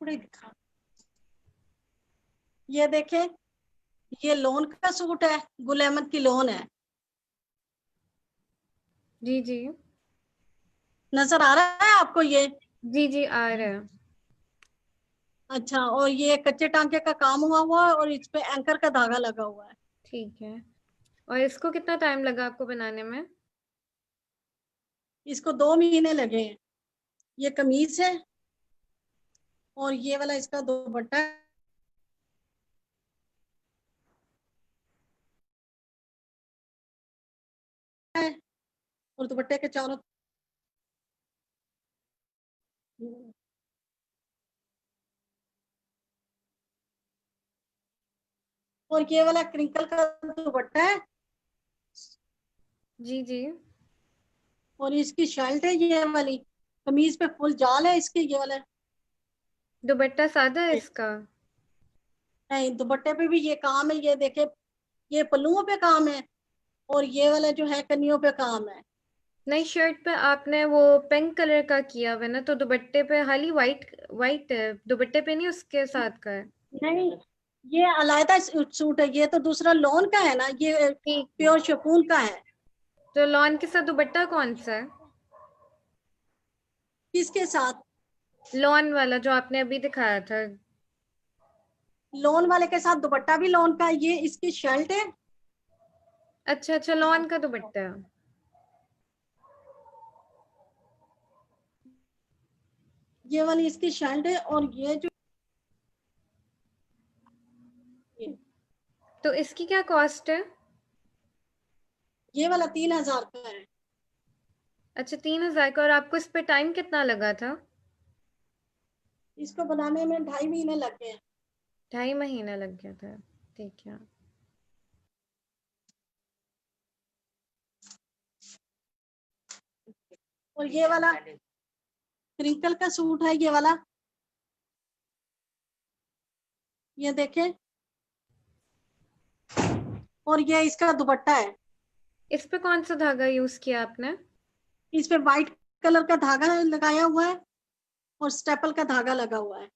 कपड़े दिखा। ये देखे, ये लोन का सूट है, गुल अहमद की लोन है। जी जी। नजर आ रहा है आपको ये? जी जी आ रहा है। अच्छा, और ये कच्चे टांके का काम हुआ हुआ है और इस पे एंकर का धागा लगा हुआ है। ठीक है। और इसको कितना टाइम लगा आपको बनाने में? इसको 2 महीने लगे हैं। ये कमीज है और ये वाला इसका दुपट्टा है। और दुपट्टे के चारों, और ये वाला क्रिंकल का दुपट्टा है। जी जी। और इसकी शर्ट है ये वाली। कमीज पे फुल जाल है इसके, ये वाला। दुपट्टा सादा है इसका? नहीं, दुपट्टे पे भी ये काम है, ये देखे। ये पल्लुओं पे काम है और ये वाला जो है कनियों पे काम है। नई शर्ट पे आपने वो पिंक कलर का किया हुआ है ना, तो दुपट्टे पे खाली वाइट वाइट है, दुपट्टे पे नहीं उसके साथ का है? नहीं, ये अलग सूट है, ये तो दूसरा लॉन का है ना, ये ठीक है। प्योर शिफॉन का है। तो लॉन के साथ दुपट्टा कौन सा है? किसके साथ? लॉन वाला जो आपने अभी दिखाया था। लॉन वाले के साथ दुपट्टा भी लॉन का है, ये इसकी शर्ट है। अच्छा अच्छा, लॉन का दुपट्टा है। ये वाली इसकी शर्ट है और ये जो तो इसकी क्या कॉस्ट है? ये वाला 3,000 का है। अच्छा, 3,000 का। और आपको इस पे टाइम कितना लगा था? इसको बनाने में 2.5 महीने लग गए। 2.5 महीना लग गया था। ठीक है। और ये वाला क्रिंकल का सूट है, ये वाला। ये देखे, और ये इसका दुपट्टा है। इस पे कौन सा धागा यूज किया आपने? इस पे व्हाइट कलर का धागा लगाया हुआ है और स्टेपल का धागा लगा हुआ है।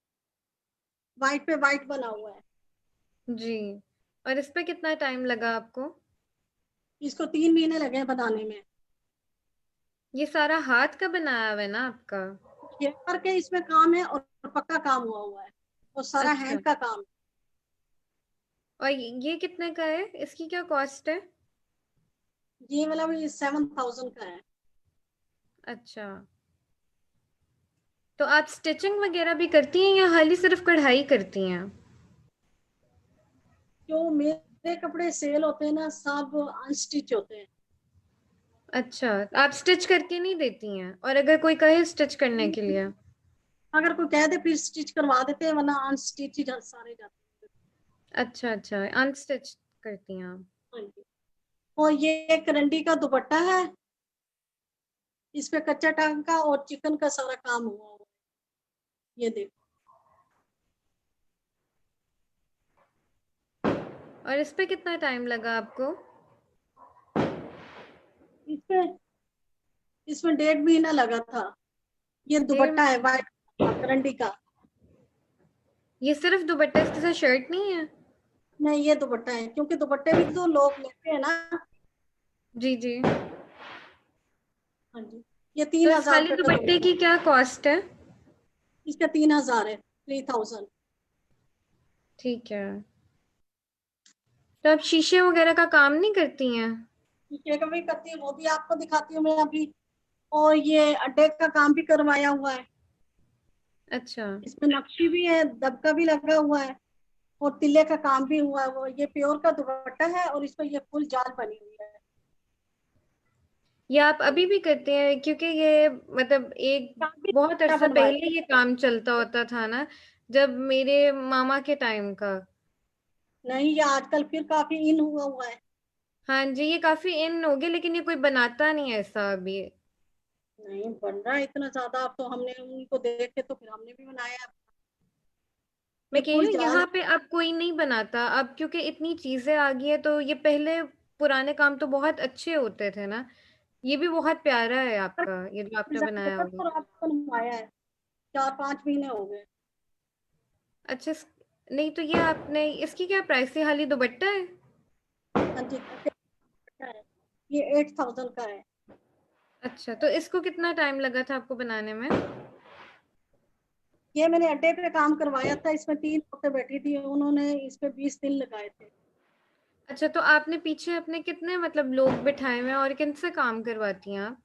व्हाइट पे व्हाइट बना हुआ है। जी। और इस पे कितना टाइम लगा आपको? इसको 3 महीने लगे हैं बनाने में। ये सारा हाथ का बनाया हुआ है ना आपका? ये करके इसमें काम है और पक्का काम हुआ हुआ है और सारा अच्छा। हैंड का काम है। और ये कितने का है? इसकी क्या कॉस्ट है? ये वाला भी 7,000 का है। अच्छा। तो आप स्टिचिंग वगैरह भी करती हैं या खाली सिर्फ कढ़ाई करती हैं? जो मेरे कपड़े सेल होते हैं ना, सब अनस्टिच होते हैं। अच्छा। आप स्टिच करके नहीं देती हैं? और अगर कोई कहे स्टिच करने के लिए? अगर कोई कह दे फिर स्टिच करवा देते हैं, वरना अनस्टिच ही सारे जाते अच्छा अच्छा, अनस्टिच करती हैं आप? हैं। हाँ जी। और ये एक रंडी का दुपट्टा है। इस पे कच्चा टांका और चिकन का सारा काम हुआ हुआ है। ये देखो। और इस पे कितना टाइम लगा आपको? इस पे इसमें 1.5 महीना लगा था। ये डेढ़ दुपट्टा है महीने वाइट रंडी का। ये सिर्फ दुपट्टा, इसके साथ शर्ट नहीं है? नहीं, ये दुपट्टा है, क्योंकि दुपट्टे भी तो लोग लेते हैं ना। जी जी। हाँ जी। ये तीन तो इस हजार खाली रुपये का दुपट्टे दुपट्टा। की क्या कॉस्ट है? इसका 3,000 है, 3,000। ठीक है। तो आप शीशे वगैरह का काम नहीं करती हैं? शीशे का भी करती हूँ, वो भी आपको दिखाती हूँ मैं अभी। और ये अड्डे का काम भी करवाया हुआ है। अच्छा। इसमें नक्शी भी है, दबका भी लगा हुआ है और तिल्ले का काम भी हुआ है। वो ये प्योर का दुपट्टा है और इस पर ये फुल जाल बनी हुई है। ये आप अभी भी करते हैं? क्योंकि ये मतलब एक काम भी बहुत अच्छा अरसा बनवाया पहले ये काम चलता होता था ना, जब मेरे मामा के टाइम का। नहीं, ये आजकल फिर काफी इन हुआ हुआ है। हाँ जी, ये काफी इन हो गया, लेकिन ये कोई बनाता नहीं है ऐसा अभी। नहीं बन रहा है इतना ज्यादा, अब तो हमने उनको देख के तो फिर हमने भी बनाया। ये मैं कह रही फुल हूँ जाल यहाँ पे अब कोई नहीं बनाता अब, क्योंकि इतनी चीजें आ गई है। तो ये पहले पुराने काम तो बहुत अच्छे होते थे ना। ये भी बहुत प्यारा है आपका, ये जो आपने बनाया डिजाइनर हुआ है। और आप बनवाया है। 4-5 महीने हो गए। अच्छा नहीं तो ये आपने इसकी क्या प्राइस थी? खाली दुपट्टा है? हाँ जी, अच्छा है। ये 8000 का है। अच्छा, तो इसको कितना टाइम लगा था आपको बनाने में? ये मैंने अड्डे पे काम करवाया था, इसमें 3 औरतें बैठी थी, उन्होंने इस पे 20 दिन लगाए थे। अच्छा, तो आपने पीछे अपने कितने मतलब लोग बिठाए हुए हैं और किनसे काम करवाती हैं आप?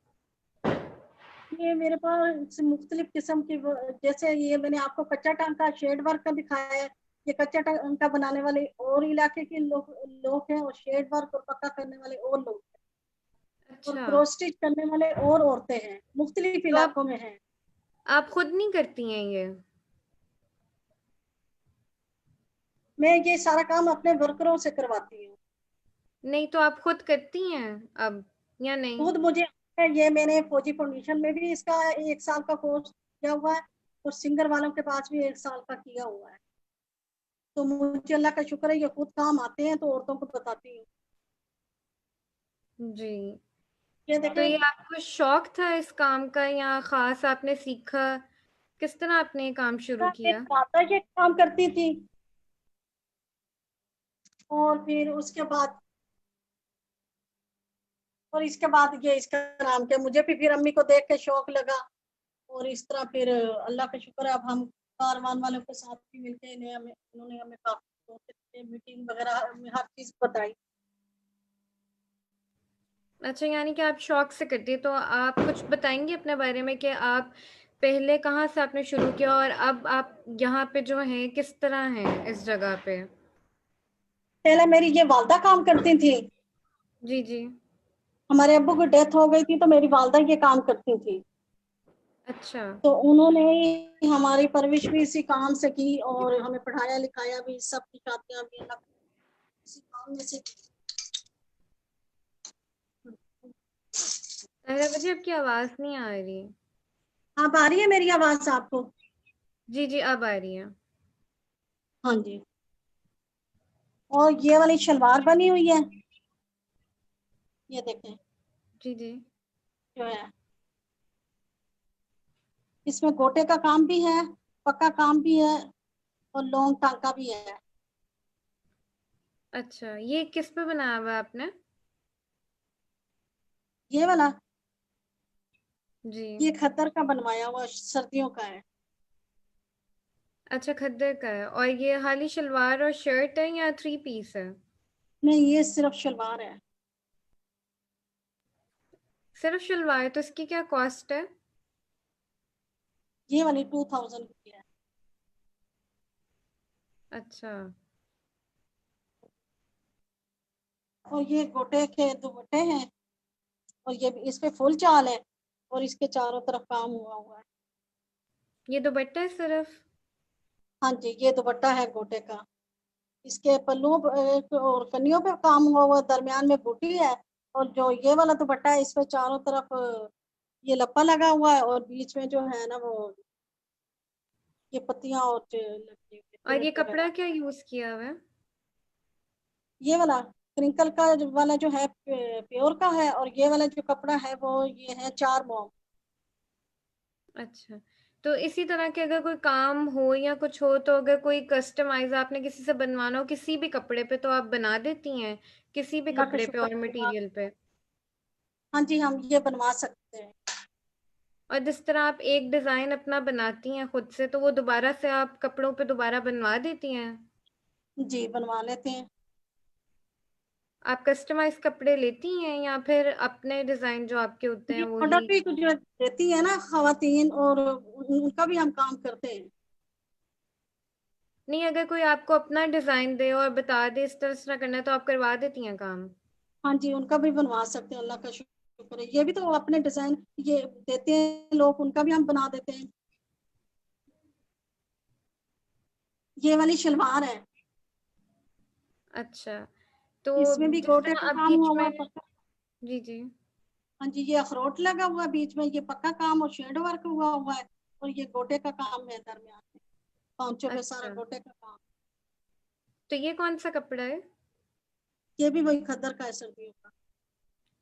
ये मेरे पास मुख्तलिफ किस्म की जैसे ये मैंने आपको कच्चा टांका शेड वर्क का दिखाया है। ये कच्चा टांका बनाने वाले और इलाके के लोग लोग हैं, और शेड वर्क और पक्का करने वाले और लोग हैं, और अच्छा, क्रॉस स्टिच करने वाले और औरतें हैं, मुख्तलिफ तो इलाकों में हैं। आप खुद नहीं करती हैं ये? मैं ये सारा काम अपने वर्करों से करवाती हूँ। नहीं तो आप खुद करती हैं अब या नहीं? खुद मुझे ये मैंने फौजी फाउंडेशन में भी इसका 1 साल का कोर्स किया हुआ है, और सिंगर वालों के पास भी 1 साल का किया हुआ है। तो मुझे अल्लाह का शुक्र है, ये खुद काम आते हैं तो औरतों को बताती हूँ। जी। ये तो देखें, ये आपको शौक था इस काम का या ख़ास आपने सीखा? किस तरह आपने ये काम शुरू मेरी किया? माता ये काम करती थी, और फिर उसके बाद और इसके बाद ये इसका नाम क्या, मुझे भी फिर अम्मी को देख के शौक लगा, और इस तरह फिर अल्लाह का शुक्र है, अब हम कारवान वालों के साथ भी मिलते हैं, उन्होंने हमें काफी मीटिंग वगैरह में हर चीज बताई। अच्छा यानी कि आप शौक से करती हैं, तो आप कुछ बताएँगी अपने बारे में कि आप पहले कहाँ से आपने शुरू किया और अब आप यहाँ पे जो हैं किस तरह हैं इस जगह पे? पहले मेरी ये वालदा काम करती थी। जी, जी। हमारे अब्बू की डेथ हो गई थी, तो मेरी वालदा ये काम करती थी। अच्छा, तो उन्होंने ही हमारी परवरिश भी इसी काम से की, और हमें पढ़ाया लिखाया भी, सबकी शादियां भी अल्लाह इसी काम में से की। ताहिरा जी आपकी आवाज़ नहीं आ रही। आप आ रही है मेरी आवाज आपको? जी, जी अब आ रही है। हाँ जी। और ये वाली शलवार बनी हुई है, ये देखें, जी, जी। जो है इसमें गोटे का काम भी है, पक्का काम भी है, और लॉन्ग टांका भी है। अच्छा, ये किस पे बनाया हुआ है आपने? ये वाला, जी। ये खद्दर का बनवाया हुआ सर्दियों का है। अच्छा खद्दर का है और ये खाली शलवार और शर्ट है या थ्री पीस है? नहीं, ये सिर्फ शलवार है। सिर्फ शलवार तो इसकी क्या कॉस्ट है? ये वाली 2000 की है। अच्छा, और ये गोटे के दुपट्टे हैं, और ये इस पे फुल चाल है, और इसके चारों तरफ काम हुआ हुआ है। ये दुपट्टा है सिर्फ? हाँ जी, ये दुपट्टा है गोटे का। इसके पल्लुओं और कन्नियों पे काम हुआ हुआ है, दरमियान में बूटी है। और जो ये वाला दुपट्टा है, इस पे चारों तरफ ये लप्पा लगा हुआ है, और बीच में जो है ना वो ये पत्तियां और जो लगी हुई है, और ये प्लेट कपड़ा वगैरह। क्या यूज किया हुआ है? ये वाला क्रिंकल का वाला जो है प्योर का है, और ये वाला जो कपड़ा है वो ये है 4 मोम। अच्छा, तो इसी तरह के अगर कोई काम हो या कुछ हो तो अगर कोई कस्टमाइज आपने किसी से बनवाना हो किसी भी कपड़े पे तो आप बना देती हैं किसी भी अल्लाह का कपड़े पे शुक्र और है। मटेरियल पे? हाँ जी, हम ये बनवा सकते हैं। और जिस तरह आप एक डिजाइन अपना बनाती हैं खुद से तो वो दोबारा से आप कपड़ों पे दोबारा बनवा देती हैं? जी, बनवा लेते हैं। आप कस्टमाइज़ कपड़े लेती हैं या फिर अपने डिज़ाइन जो आपके होते हैं ये वो ऑर्डर ही? भी कुछ देती है ना खवातीन, और उनका भी हम काम करते हैं। नहीं अगर कोई आपको अपना डिज़ाइन दे और बता दे इस तरह करना है तो आप करवा देती हैं काम? हाँ जी, उनका भी बनवा सकते हैं, अल्लाह का शुक्र है। ये भी तो अपने डिजाइन ये देते हैं लोग, उनका भी हम बना देते हैं। ये वाली शलवार है, अच्छा, तो इसमें भी जिस गोटे तरह का आप काम हुआ बीच हुआ में है पक्का। जी, जी। हाँ जी, ये अखरोट लगा हुआ है बीच में, ये पक्का काम और शेड वर्क हुआ हुआ है, और ये गोटे का काम है दरमियान में, पांचों पे सारा अच्छा, गोटे का काम। तो ये कौन-सा कपड़ा है? ये भी वही खद्दर का है, सर्दियों का।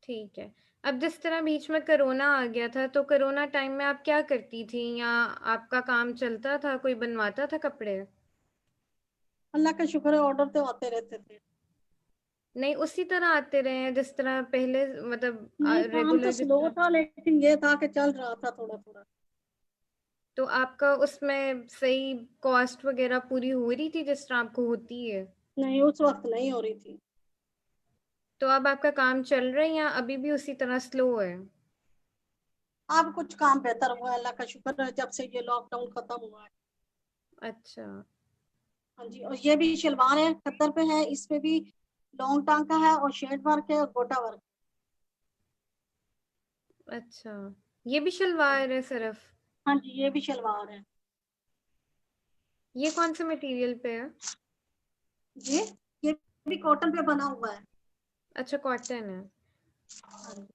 ठीक है। अब जिस तरह बीच में कोरोना आ गया था तो कोरोना टाइम में आप क्या करती थीं या आपका काम चलता था, कोई बनवाता था कपड़े? अल्लाह का शुक्र है, ऑर्डर तो आते रहते थे। नहीं उसी तरह आते रहे हैं जिस तरह पहले, मतलब नहीं, काम तो रेगुलर जिस स्लो तरह। था, लेकिन ये था कि चल रहा था थोड़ा थोड़ा। तो आपका उसमें सही कॉस्ट वगैरह पूरी हो रही थी जिस तरह आपको होती है? नहीं, उस वक्त नहीं हो रही थी। तो अब आपका काम चल रहा है या अभी भी उसी तरह स्लो है? अब कुछ काम बेहतर हुआ है, अल्लाह का शुक्र है, जब से ये लॉकडाउन खत्म हुआ है। अच्छा। हाँ जी, और ये भी शलवार है, खद्दर पे है, इसमें भी लॉन्ग टांग का है और शेड वर्क है और गोटा वर्क। अच्छा, ये भी शलवार है सिर्फ? हाँ जी, ये भी शलवार है। ये कौन से मटेरियल पे है? ये ये भी कॉटन पे बना हुआ है। अच्छा, कॉटन है। हाँ जी।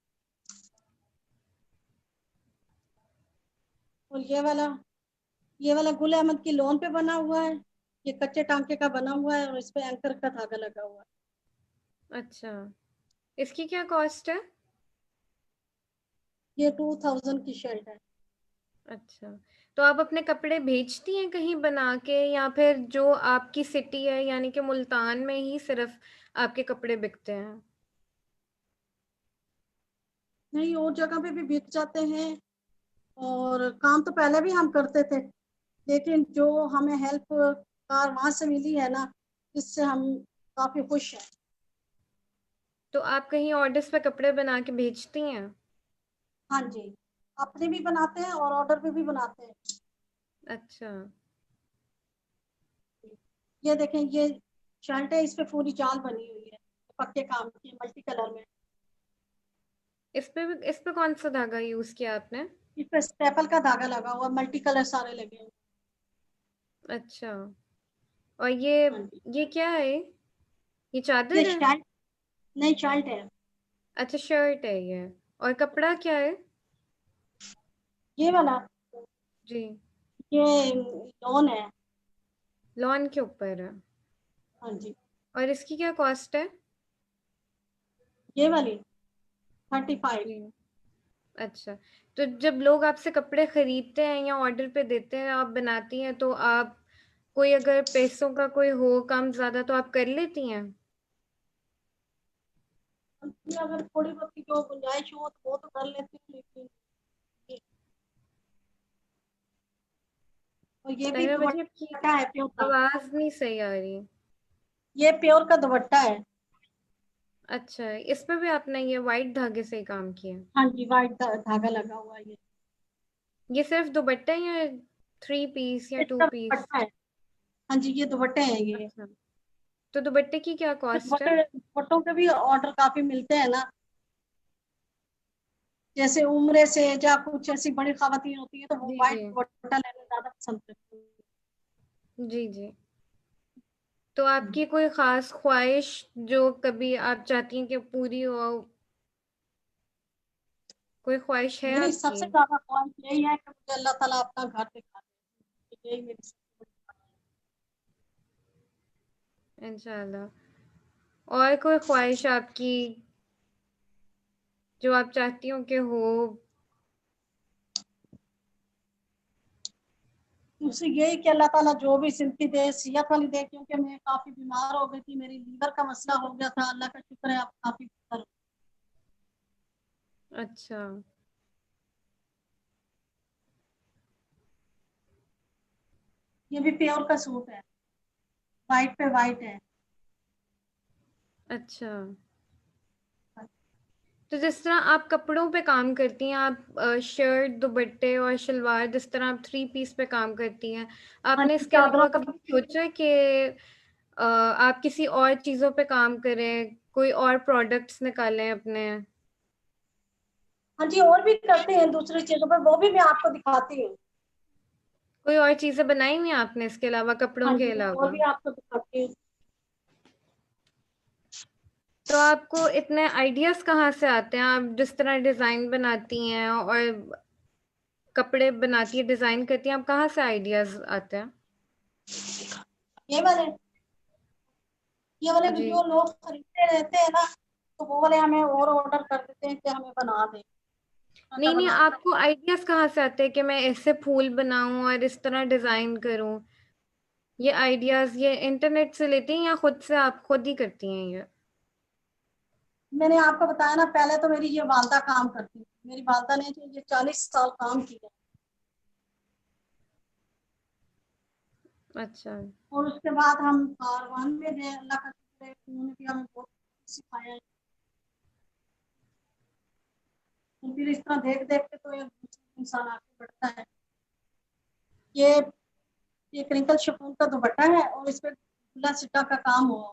और ये वाला गुल अहमद की लोन पे बना हुआ है। ये कच्चे टांके का बना हुआ है और इस पे एंकर का धागा लगा हुआ है। अच्छा, इसकी क्या कॉस्ट है? ये 2000 की शर्ट है। अच्छा, तो आप अपने कपड़े भेजती हैं कहीं बना के, या फिर जो आपकी सिटी है यानी कि मुल्तान में ही सिर्फ आपके कपड़े बिकते हैं? नहीं, और जगह पे भी बिक जाते हैं। और काम तो पहले भी हम करते थे, लेकिन जो हमें हेल्प कार वहां से मिली है ना, इससे हम काफी खुश हैं। तो आप कहीं ऑर्डर्स पे कपड़े बना के भेजती हैं? हाँ जी, अपने भी बनाते हैं और ऑर्डर पे भी बनाते हैं। अच्छा। ये देखें, ये शर्ट है, इस पे पूरी जाल बनी हुई है, पक्के काम की, मल्टी कलर में। इस पे कौन सा धागा यूज किया आपने? इस पे स्टेपल का धागा लगा हुआ, मल्टी कलर सारे लगे हुए। अच्छा, और ये हाँ जी, ये क्या है? ये ये चादर है? शर्ट, नहीं शर्ट है। अच्छा, शर्ट है ये। और कपड़ा क्या है? ये वाला, जी। ये लोन है। लॉन के ऊपर है। हाँ जी, और इसकी क्या कॉस्ट है? ये वाली 35। जी। अच्छा, तो जब लोग आपसे कपड़े खरीदते हैं या ऑर्डर पे देते हैं, आप बनाती हैं, तो आप कोई अगर पैसों का कोई हो कम ज्यादा तो आप कर लेती हैं? ये अगर थोड़ी बहुत की जो गुंजाइश हो तो वो तो कर लेती हूँ, लेकिन और ये भी ताहिरा भाजी, आपकी दुपट्टा है प्योर का। आवाज नहीं सही आ रही। ये प्योर का दुपट्टा है। अच्छा, इस पे भी आपने ये वाइट धागे से ही काम किया? हाँ जी, वाइट धागा लगा हुआ है ये। ये सिर्फ दुपट्टा है या थ्री पीस या टू इसका पीस? दुपट्टा है। हाँ जी, ये दुपट्टे हैं ये। अच्छा, तो दुपट्टे की क्या कॉस्ट है? दुपट्टों के भी ऑर्डर काफी मिलते हैं ना, जैसे उम्रे से या कुछ ऐसी बड़ी खवातीन होती है तो वो जी वाइट जी। दुपट्टा लेना ज्यादा पसंद करती है। जी जी। तो आपकी कोई खास ख्वाहिश जो कभी आप चाहती हैं कि पूरी हो, कोई ख्वाहिश है मेरी आपकी? सबसे ज्यादा ख्वाहिश यही है कि मुझे अल्लाह ताला अपना घर दिखा दे, यही मेरी सबसे बड़ी इंशाल्लाह। और कोई ख्वाहिश आपकी जो आप चाहती हो कि हो? मुझसे यही कि अल्लाह ताला जो भी जिंदगी दे, सेहत वाली दे, क्योंकि मैं काफी बीमार हो गई थी, मेरी लीवर का मसला हो गया था, अल्लाह का शुक्र है अब काफी बेहतर हूँ। अच्छा। ये भी प्योर का सूट है, वाइट पे वाइट है। अच्छा, तो जिस तरह आप कपड़ों पे काम करती हैं, आप शर्ट दुपट्टे और शलवार, जिस तरह आप थ्री पीस पे काम करती हैं, हाँ आपने जी, इसके चादरों अलावा का। कभी सोचा कि आप किसी और चीज़ों पे काम करें, कोई और प्रोडक्ट्स निकालें अपने? हाँ जी, और भी करते हैं दूसरी चीजों पर, वो भी मैं आपको दिखाती हूँ। कोई और चीज़ें बनाई हुई हैं आपने इसके अलावा, कपड़ों हाँ के जी, मैं और अलावा? भी आपको दिखाती हूँ। तो आपको इतने आइडियाज़ कहाँ से आते हैं? आप जिस तरह डिज़ाइन बनाती हैं और कपड़े बनाती है, डिज़ाइन करती हैं, आप कहाँ से आइडियाज़ आते हैं? ये वाले जी। जो लोग खरीदते रहते हैं ना, तो वो वाले हमें और ऑर्डर कर देते हैं कि हमें बना दें, नहीं, तो नहीं, बना दें। आपको आइडियाज़ कहाँ से आते हैं कि मैं ऐसे फूल बनाऊँ और इस तरह डिज़ाइन करूँ? ये आइडियाज ये इंटरनेट से लेती हैं या खुद से आप खुद ही करती हैं ये? मैंने आपको बताया ना, पहले तो मेरी ये वालदा काम करती थी, मेरी वालदा ने ये 40 साल काम किया, अच्छा। और उसके बाद हम कारवान में गए। अल्लाह का शुक्र है, उन्होंने भी हमें बहुत कुछ सिखाया है। और फिर इस तरह देख देख के तो एक इंसान आगे बढ़ता है। ये ये क्रिंकल शिफॉन का दुपट्टा है और इस पे गुल्ला सिटा का काम हुआ।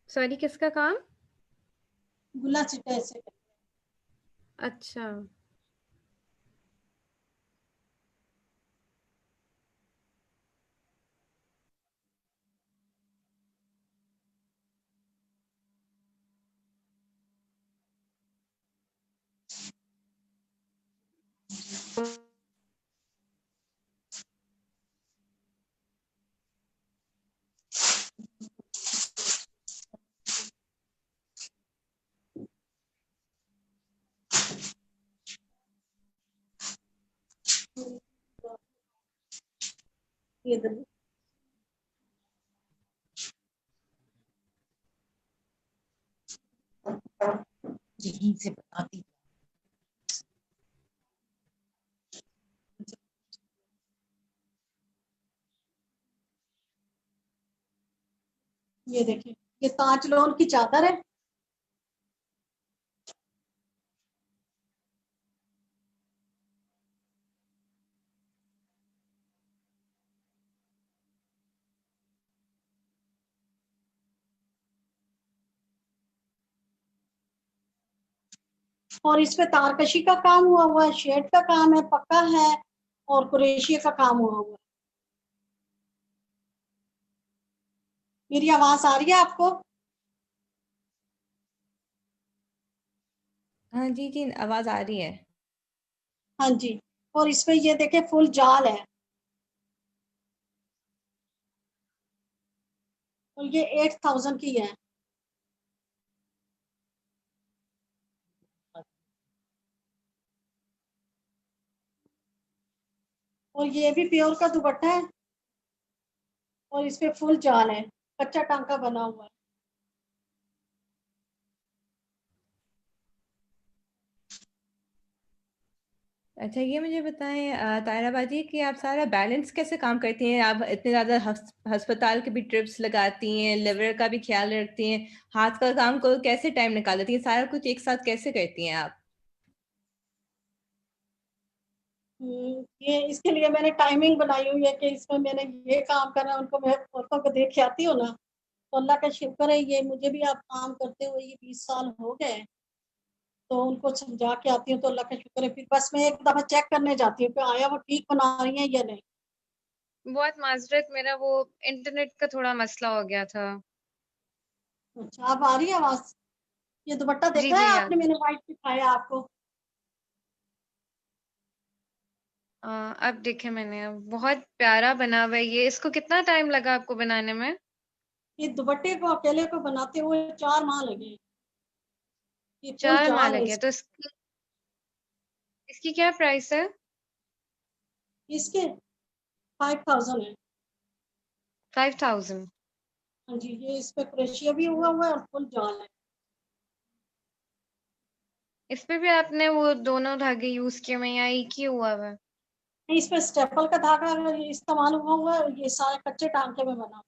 सॉरी, किसका काम? गुल्ला सिटा ऐसे अच्छा। ये इधर। यहीं से बताती। ये देखिए, ये ताज लोन की चादर है। और इस पे तारकशी का काम हुआ हुआ है, शेड का काम है, पक्का है, और कुरेशिया का काम हुआ हुआ है। मेरी आवाज आ रही है आपको? हाँ जी जी, आवाज आ रही है। हाँ जी। और इसमें ये देखे फुल जाल है, और ये 8000 की है। और ये भी प्योर का दुपट्टा है, और इस पे फुल जाल है, कच्चा टांका बना हुआ है। अच्छा, ये मुझे बताएं तायरा बाजी कि आप सारा बैलेंस कैसे काम करती हैं? आप इतने ज़्यादा अस्पताल के भी ट्रिप्स लगाती हैं, लिवर का भी ख्याल रखती हैं, हाथ का काम को कैसे टाइम निकाल लेती हैं? सारा कुछ एक साथ कैसे करती हैं आप? ये इसके लिए मैंने टाइमिंग बनाई हुई है कि इसमें मैंने ये काम करना है। उनको मैं औरतों को देख के आती हूँ ना, तो अल्लाह का शुक्र है, ये मुझे भी आप काम करते हुए ये 20 साल हो गए। तो उनको समझा के आती हूँ तो अल्लाह का शुक्र है, फिर बस मैं एक दफा चेक करने जाती हूँ कि आया वो ठीक बना रही है या नहीं। बहुत माजरत, मेरा वो इंटरनेट का थोड़ा मसला हो गया था। अच्छा, अब आ रही है आवाज? ये दुपट्टा जी देखा है जी आपने? यार। मैंने व्हाइट दिखाया आपको। अब देखे मैंने, बहुत प्यारा बना हुआ है ये। इसको कितना टाइम लगा आपको बनाने में? ये दुपट्टे को अकेले को बनाते हुए 4 माह लगे। ये फुल 4 माह जाल है लगे तो इसकी इसकी क्या प्राइस है? इसके 5000 है। 5000। हाँ जी, ये इस पे क्रोशिया भी हुआ हुआ है और फुल जाल है। इस पे भी आपने वो दोनों धागे यूज किए हुए हैं या एक ही हुआ हुआ है? इस पे स्टेपल का धागा अगर ये इस्तेमाल हुआ हुआ है, ये सारे कच्चे टांके में बना।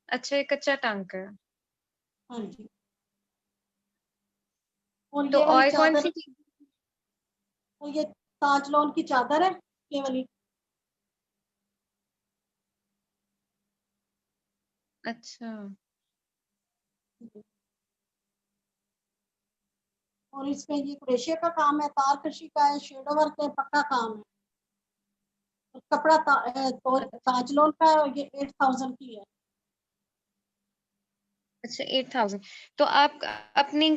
अच्छा, ये कच्चा टांका है। हाँ जी। और तो ये वाली और कौन चादर, सी चीज? और ये ताज लॉन की चादर है, ये वाली। अच्छा। और इसमें ये क्रोशिया का काम है, तारकशी का है, शेडो वर्क है, पक्का काम है। और कपड़ा तो ताज लॉन का है, और ये 8000 की है। अच्छा, 8000। तो आप अपनी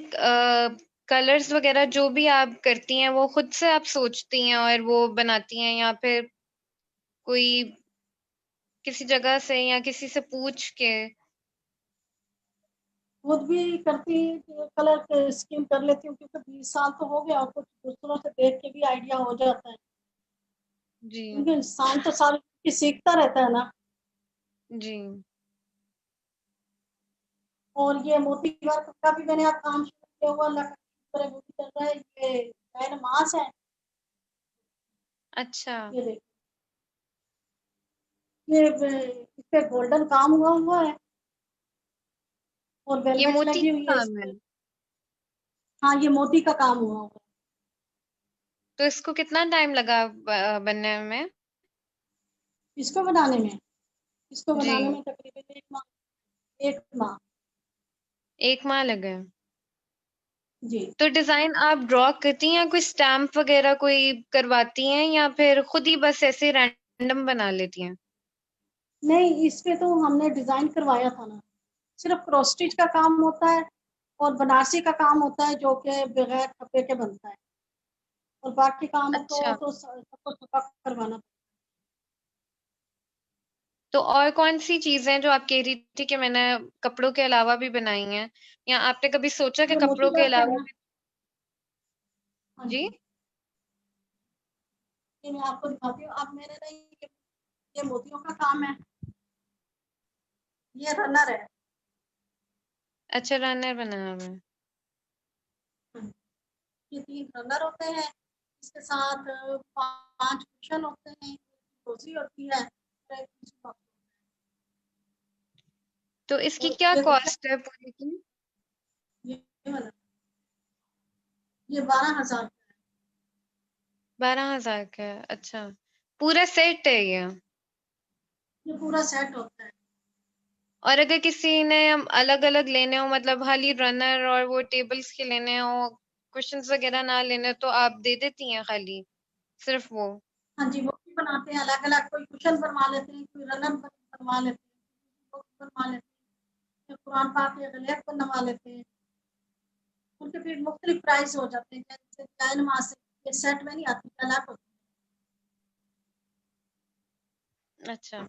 कलर्स वगैरह जो भी आप करती हैं वो खुद से आप सोचती हैं और वो बनाती हैं, या फिर कोई किसी जगह से या किसी से पूछ के? खुद भी करती, कलर स्कीम कर लेती हूँ, क्योंकि 20 साल तो हो गया, और कुछ दूसरों से देख के भी आइडिया हो जाता है। जी। क्योंकि इंसान तो सारी कि सीखता रहता है ना। जी। और ये मोती वर्क का भी मैंने अब काम शुरू किया हुआ, अल्लाह का शुक्र है, वो भी चल रहा है। ये नैन मास है, अच्छा। ये देखो, इस पे गोल्डन काम हुआ है और ये वेलवेट मोती लगी का हुई है इस काम है, पे। हाँ, ये मोती का काम हुआ है। तो इसको कितना टाइम लगा बनने में? इसको बनाने में, इसको जी। बनाने में तकरीबन 1 माह, 1 माह। 1 माह लगे। जी। तो डिजाइन आप ड्रॉ करती हैं, कोई स्टैम्प वगैरह कोई करवाती हैं, या फिर खुद ही बस ऐसे रैंडम बना लेती हैं? नहीं, इस पे तो हमने डिजाइन करवाया था ना। सिर्फ क्रॉस स्टिच का काम होता है और बनारसी का काम होता है, जो कि बगैर ठप्पे के बनता है। और बाकी काम अच्छा। तो सबको ठप्पा करवाना। तो और कौन सी चीजें जो आप कह रही थी कि मैंने कपड़ों के अलावा भी बनाई हैं, या आपने कभी सोचा कि ये मोती कपड़ों के वर्क है अलावा ना। भी? हाँ जी। जी, ये मैं आपको दिखाती हूँ। अब मेरे ना ये मोतियों का काम है। ये रनर है। अच्छा, रनर बनाया हुआ है। ये 3 रनर होते हैं। इसके साथ 5 कुशन होते हैं, कुर्सी होती है और एक टिश्यू बॉक्स। तो इसकी और क्या ये कुशन, कॉस्ट है पूरी की? ये वाला, ये 12,000 का 12,000 का है, अच्छा। पूरा सेट है ये? है। ये पूरा सेट होता है। और अगर किसी ने अलग अलग लेने हो, मतलब खाली रनर और वो टेबल्स के लेने हो, कुशन्स वगैरह ना लेने हो, तो आप दे देती हैं खाली सिर्फ वो? हाँ जी, वो भी बनाते हैं अलग अलग। कोई कुशन बनवा लेते हैं, कोई रनर बनवा लेते हैं, बॉक्स बनवा लेते हैं, कोई कुरान पाक के गलेफ बनवा लेते हैं। उनके फिर मुख्तलिफ प्राइस हो जाते हैं। जैसे जैन मास ये सेट में नहीं आती, अलग होती अच्छा। है।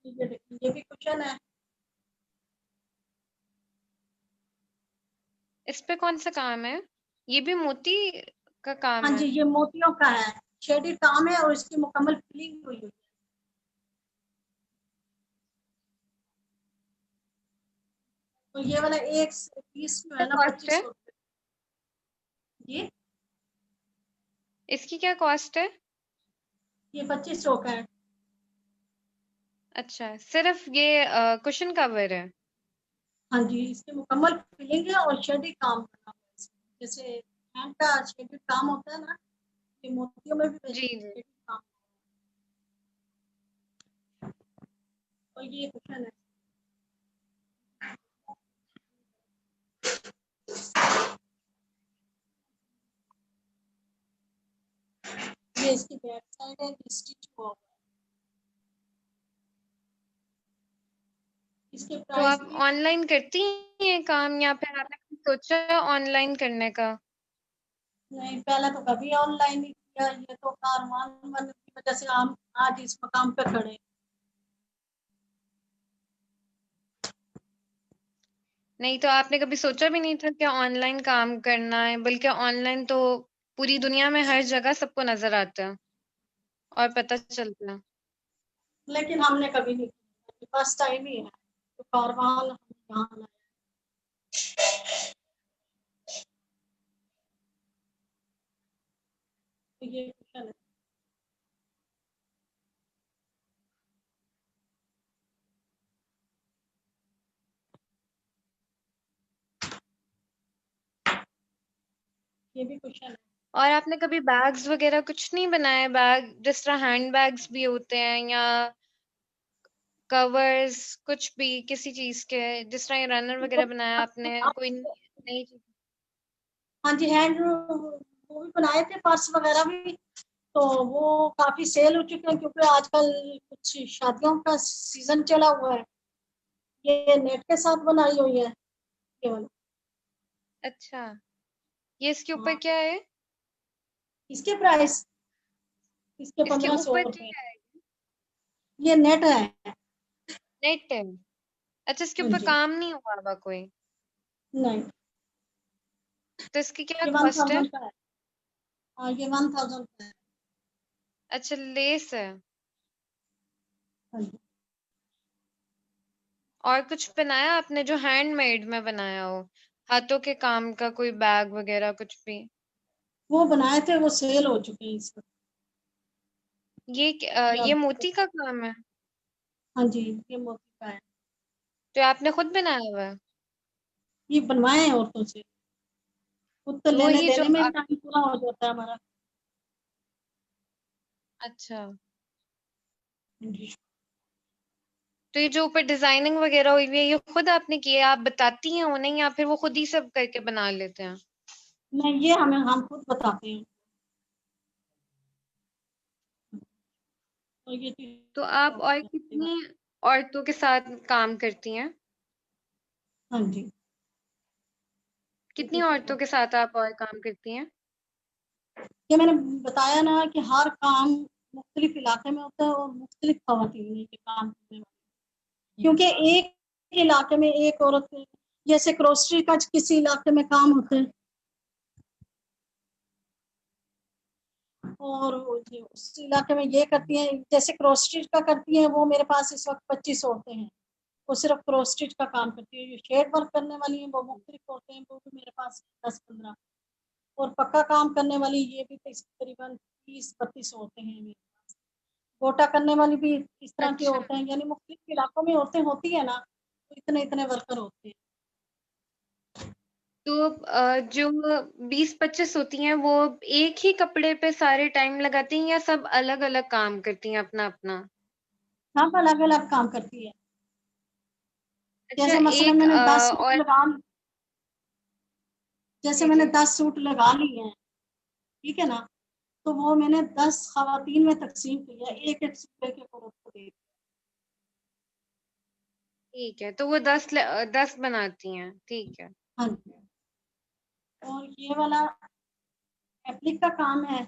ये देखिए, ये भी कुशन है। इस पे कौन सा काम है? ये भी मोती का काम हाँ है? जी, ये मोतियों का है। शेडेड काम है और इसकी मुकम्मल फिलिंग हुई हुई है। तो ये वाला एक पीस जो क्या है ना कॉस्ट है? 2500 रुपये। जी, इसकी क्या कॉस्ट है? ये 2500 का है। अच्छा, सिर्फ ये कुशन कवर है? हाँ जी, इसकी मुकम्मल फिलिंग है और शेडेड काम करना है इसमें। जैसे हैंड का शेडेड काम होता है ना, ये मोतियों में भी जी वैसे जी। शेडेड काम। और ये कुशन है। ये इसकी बैक साइड है, ये स्टिच हुआ हुआ है। इसके तो प्राइस आप भी, ऑनलाइन करती हैं काम, या फिर आपने कभी सोचा ऑनलाइन करने का? नहीं पहले तो कभी ऑनलाइन नहीं किया। ये तो कारवान बनने की वजह से हम आज इस मकाम पे खड़े। नहीं, तो आपने कभी सोचा भी नहीं था कि ऑनलाइन काम करना है? बल्कि ऑनलाइन तो पूरी दुनिया में हर जगह सबको नजर आता है और पता चलता है। लेकिन हमने कभी नहीं किया, फर्स्ट टाइम ही है तो कारवान हम यहाँ लाए। तो ये कुशन है। ये भी कुशन है। और आपने कभी बैग्स वगैरह कुछ नहीं बनाए? बैग जिस तरह हैंड बैग्स भी होते हैं, या कवर्स, कुछ भी किसी चीज के, जिस तरह ये रनर वगैरह बनाया आपने, कोई नई चीज? हाँ जी, हैंड वो भी बनाए थे, पर्स वगैरह भी। तो वो काफी सेल हो चुके हैं, क्योंकि आजकल कुछ शादियों का सीजन चला हुआ है। ये नेट के साथ बनाई हुई है केवल। अच्छा, ये इसके ऊपर हाँ, क्या है? इसके प्राइस, इसके इसके 1500 ऊपर रुपए। क्या है? ये नेट है। नेट है? अच्छा, इसके हाँ ऊपर जी, काम नहीं हुआ होगा कोई? नहीं, तो इसकी क्या ये वन कॉस्ट है? थाउजेंड का है। हाँ, ये 1000 का है। अच्छा, लेस है? हाँ जी। और कुछ बनाया आपने जो हैंडमेड में बनाया हो, हाथों के काम का, कोई बैग वगैरह कुछ भी? वो बनाए थे, वो सेल हो चुके हैं इस वक्त। ये मोती का काम है? हाँ जी, ये मोती का है। जो आपने खुद बनाया हुआ है? ये बनवाए हैं औरतों से, खुद तो तो लेने ये जो देने में आप, टाइम पूरा हो जाता है हमारा। अच्छा, जी। तो ये जो ऊपर डिजाइनिंग वगैरह हुई हुई है, ये खुद आपने की है? आप बताती हैं उन्हें या फिर वो खुद ही सब करके बना लेते हैं? नहीं, ये हम खुद बताते हैं। तो ये चीज़ तो आप और कितनी औरतों के साथ काम करती हैं? हाँ जी। कितनी औरतों के साथ आप और काम करती हैं? ये मैंने बताया ना कि हर काम मुख्तलिफ इलाके में होता है और मुख्तलिफ खवातीन के काम करने वाले, क्योंकि एक इलाके में एक औरत, जैसे ग्रोसरी का किसी इलाके में काम होता है और उस इलाके में ये करती हैं, जैसे ग्रोसरी का करती हैं, वो मेरे पास इस वक्त 25 औरतें हैं। वो सिर्फ क्रोस स्टिच का काम करती है। जो शेड वर्क करने वाली हैं वो मुख्तलिफ होते हैं, वो भी मेरे पास 10-15, और पक्का काम करने वाली ये भी तकरीबन 30-32 होते हैं मेरे पास। गोटा करने वाली भी इस तरह की अच्छा, होते हैं, यानी मुख्तलिफ इलाकों में औरतें होती है ना, तो इतने इतने वर्कर होते हैं। तो जो 20-25 होती हैं वो एक ही कपड़े पे सारे टाइम लगाती हैं या सब अलग अलग काम करती हैं अपना अपना? सब अलग अलग काम करती है। अच्छा, जैसे मसलन एक मैंने 10 सूट और, लगा, जैसे जी मैंने जी, 10 सूट लगा लिए हैं, ठीक है ना, तो वो मैंने 10 खवातीन में तकसीम किया, एक एक सूट एक एक औरत को दे दिया। ठीक है, तो वो 10 बनाती हैं, ठीक है। हाँ जी। और ये वाला एप्लिक का काम है।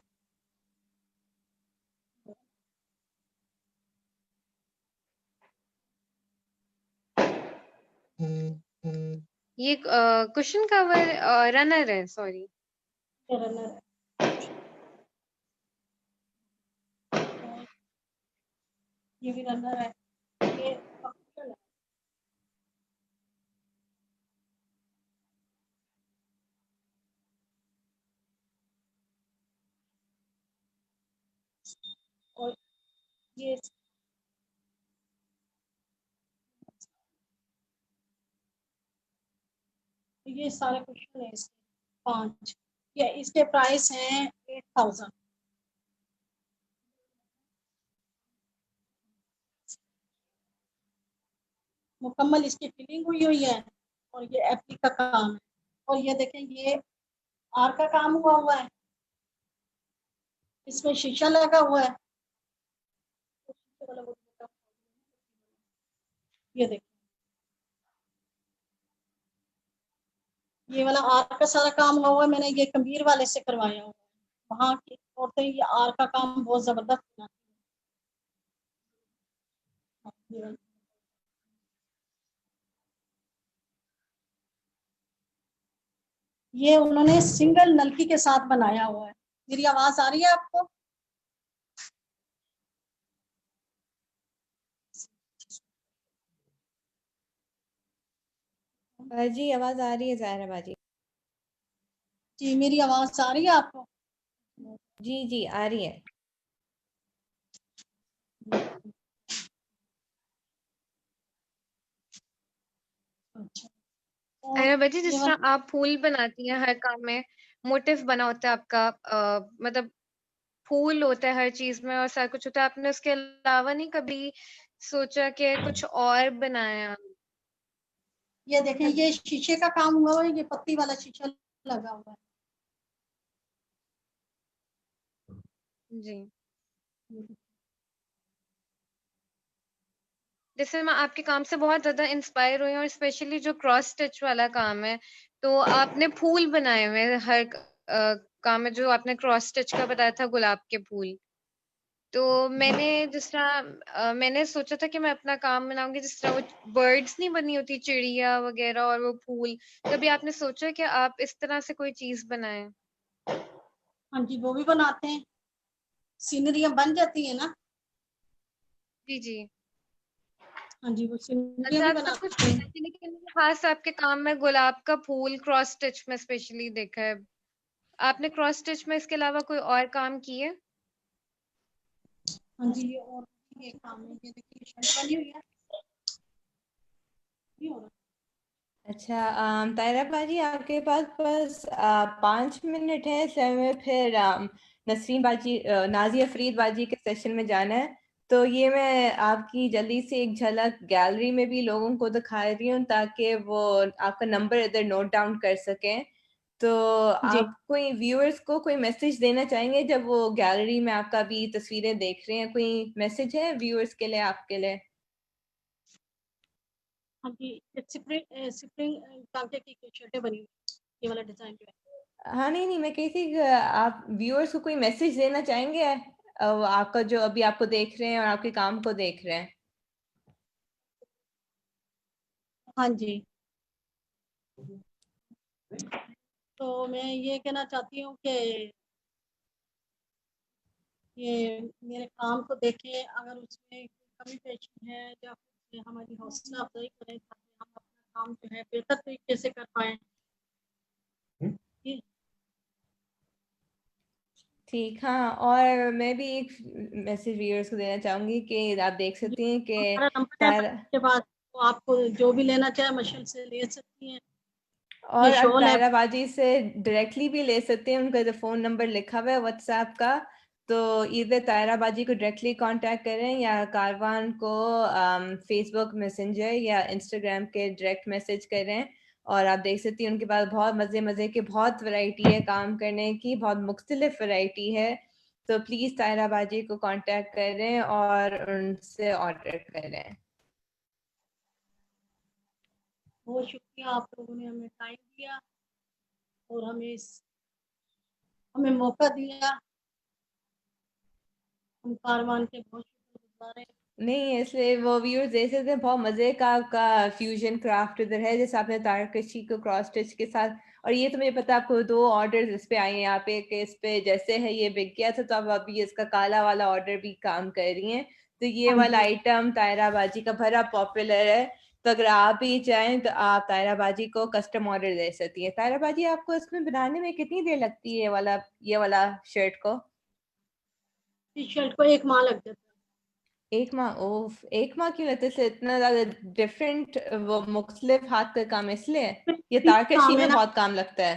ये कुशन कवर रनर है, सॉरी। रनर है। और ये भी रनर है। ये ऑप्शनल है। और ये सारे क्वेश्चन है इसके 5। ये इसके प्राइस हैं 8000। मुकम्मल इसकी फिलिंग हुई हुई है, और ये एप्लिक का काम है। और ये देखें, ये आर का काम हुआ हुआ है, इसमें शीशा लगा हुआ है। ये देखिए, ये वाला आर का सारा काम हुआ हुआ है, मैंने ये कबीर वाले से करवाया हुआ है। वहाँ की औरतें ये आर का काम बहुत जबरदस्त बनाती हैं। ये उन्होंने सिंगल नलकी के साथ बनाया हुआ है। मेरी आवाज आ रही है आपको? जी आवाज आ रही है ज़ाहिरा बाजी। जी, मेरी आवाज आ रही है आपको? जी जी आ रही है। अच्छा। और अरे बच्ची, ये जिस वाला, तरह आप फूल बनाती हैं, हर काम में मोटिव बना होता है आपका, मतलब फूल होता है हर चीज में और सारा कुछ होता है, आपने उसके अलावा नहीं कभी सोचा कि कुछ और बनाया? ये देखें, ये शीशे का काम हुआ हुआ है, ये पत्ती वाला शीशा लगा हुआ जी, है। जैसे मैं आपके काम से बहुत ज्यादा इंस्पायर हुई हूँ, और स्पेशली जो क्रॉस स्टिच वाला काम है, तो आपने फूल बनाए हुए हैं हर काम में, जो आपने क्रॉस स्टिच का बताया था, गुलाब के फूल। तो मैंने जिस तरह मैंने सोचा था कि मैं अपना काम बनाऊंगी जिस तरह वो बर्ड्स नहीं बनी होती, चिड़िया वगैरह और वो फूल। कभी आपने सोचा कि आप इस तरह से कोई चीज बनाएं? हाँ जी, वो भी बनाते हैं, सीनरियां बन जाती है ना। जी जी। हाँ जी, वो सिंधिया अच्छा, भी आप सब कुछ बनाते हैं। बनाती हैं, लेकिन खास आपके काम में गुलाब का फूल क्रॉस स्टिच में स्पेशली देखा है। आपने क्रॉस स्टिच में इसके अलावा कोई और काम किए? हाँ जी, ये और ये काम है, ये देखिए शर्ट बनी हुई है, ये हो रहा है। अच्छा, तायरा बाजी, आपके पास बस 5 मिनट है, इसलिए हमें फिर नसरीन बाजी, नाजिया फरीद बाजी के सेशन में जाना है। तो ये मैं आपकी जल्दी से एक झलक गैलरी में भी लोगों को दिखा रही हूँ, ताकि वो आपका नंबर इधर नोट डाउन कर सकें। तो जी, आप कोई व्यूअर्स को कोई मैसेज देना चाहेंगे जब वो गैलरी में आपका भी तस्वीरें देख रहे हैं? कोई मैसेज है व्यूअर्स के लिए, आपके लिए? हाँ जी, ये स्प्रिंग स्प्रिंग टांके की शर्टें बनी हुई है, ये वाला डिजाइन जो है। हाँ, नहीं नहीं, मैं कही थी कि आप व्यूअर्स को कोई मैसेज देना चाहेंगे, आपका जो अभी आपको देख रहे हैं और आपके काम को देख रहे हैं। हाँ जी, तो मैं ये कहना चाहती हूँ कि ये मेरे काम को देखें, अगर उसमें कमी पेशी है या फिर हमारी हौसला अफजाई करें, ताकि हम अपना काम जो है बेहतर तरीके से कर पाए। ठीक, हाँ, और मैं भी एक मैसेज व्यूअर्स को देना चाहूंगी कि आप देख जी, सकती हैं कि हमारा नंबर है तारा, के बाद, तो आपको जो भी लेना चाहे मशल से ले सकती हैं। ये और शॉल है। तायरा बाजी से डायरेक्टली भी ले सकते हैं, उनका जो फ़ोन नंबर लिखा हुआ है व्हाट्सएप का। तो इधर तायरा बाजी को डायरेक्टली कांटेक्ट करें या कारवान को फेसबुक मैसेंजर या इंस्टाग्राम के डायरेक्ट मैसेज करें। और आप देख सकती हैं उनके पास बहुत मज़े मज़े के बहुत वैरायटी है काम करने की, बहुत मुख्तलिफ वैरायटी है। तो प्लीज़ तायरा बाजी को कांटेक्ट करें और उनसे ऑर्डर करें। बहुत शुक्रिया, आप लोगों ने हमें टाइम दिया और हमें मौका दिया। हम कारवान के बहुत शुक्रगुजार हैं। नहीं, इसलिए वो व्यूअर्स देख सकते हैं, बहुत मजे का आपका फ्यूजन क्राफ्ट इधर है, जैसे आपने तारकशी को क्रॉस स्टिच के साथ। और ये तो मुझे पता, आपको 2 ऑर्डर इस पे आए हैं यहाँ पे, कि इस पे जैसे है ये बिक गया था, तो आप अभी इसका काला वाला ऑर्डर भी काम कर रही हैं। तो ये हाँ वाला जी, आइटम तायरा बाजी का बड़ा पॉपुलर है। तो अगर आप भी चाहें तो आप तायरा बाजी को कस्टम ऑर्डर दे सकती है। तायरा बाजी, आपको इसमें बनाने में कितनी देर लगती है ये वाला शर्ट को? इस शर्ट को 1 माह लग जाता है। 1 माह? ओफ, 1 माह क्यों लगता है? इससे इतना ज्यादा डिफरेंट, वो मुख्तलिफ हाथ का काम इसलिए? इसमें ये 3 तारकशी काम है में ना। बहुत काम लगता है।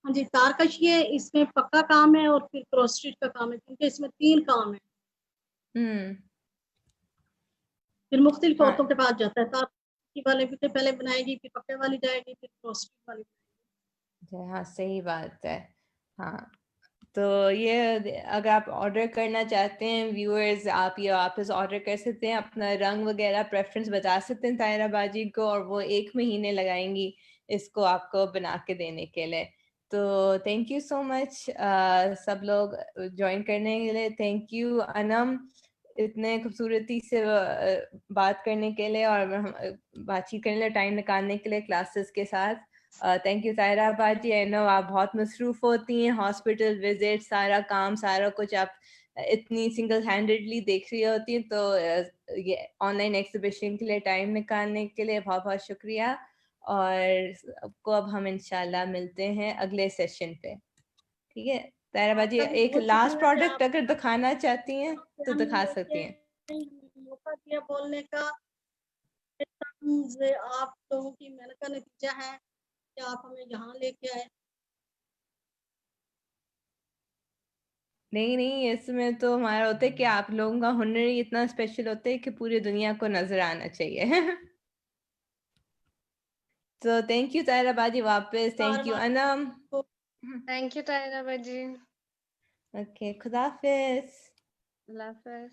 हाँ जी, तारकशी है, इसमें पक्का काम है और फिर क्रॉस स्टिच का काम है, क्योंकि इसमें 3 काम है। हम्म। फिर मुख्तलिफ हाँ, औरतों के पास जाता है, तारकशी वाले भी पहले बनाएगी, फिर पक्के वाली जाएगी, फिर क्रॉस स्टिच वाली। हाँ, सही बात है। हाँ, तो ये अगर आप ऑर्डर करना चाहते हैं व्यूअर्स, आप ये वापस ऑर्डर कर सकते हैं, अपना रंग वगैरह प्रेफरेंस बता सकते हैं तायरा बाजी को, और वो 1 महीने लगाएंगी इसको आपको बना के देने के लिए। तो थैंक यू सो मच सब लोग ज्वाइन करने के लिए। थैंक यू अनम, इतने खूबसूरती से बात करने के लिए और बातचीत करने के लिए टाइम निकालने के लिए क्लासेस के साथ। थैंक यू तायरा बाजी, आई नो आप बहुत मसरूफ होती हैं, हॉस्पिटल विजिट, सारा काम, सारा कुछ आप इतनी सिंगल हैंडेडली देख रही होती हैं। तो ये ऑनलाइन एग्जीबिशन के लिए टाइम निकालने के लिए बहुत बहुत शुक्रिया। और आपको अब हम इंशाल्लाह मिलते हैं अगले सेशन पे। ठीक है तायरा बाजी, आपका भी एक बहुत लास्ट शुक्रिया कि प्रोडक्ट अगर दिखाना चाहती हैं आपसे तो हमें दिखा सकती हैं। मौका दिया बोलने का। आप लोगों की मेहनत का नतीजा है कि आप हमें यहाँ लेके आए। नहीं नहीं, इसमें तो हमारा होता है कि आप लोगों का हुनर ही इतना स्पेशल होता है कि पूरी दुनिया को नजर आना चाहिए। तो थैंक यू तायरा बाजी, वापस थैंक यू कारवां अनम। को थैंक यू तायरा बाजी। ओके, खुदा हाफिज। अल्लाह हाफ़िज़।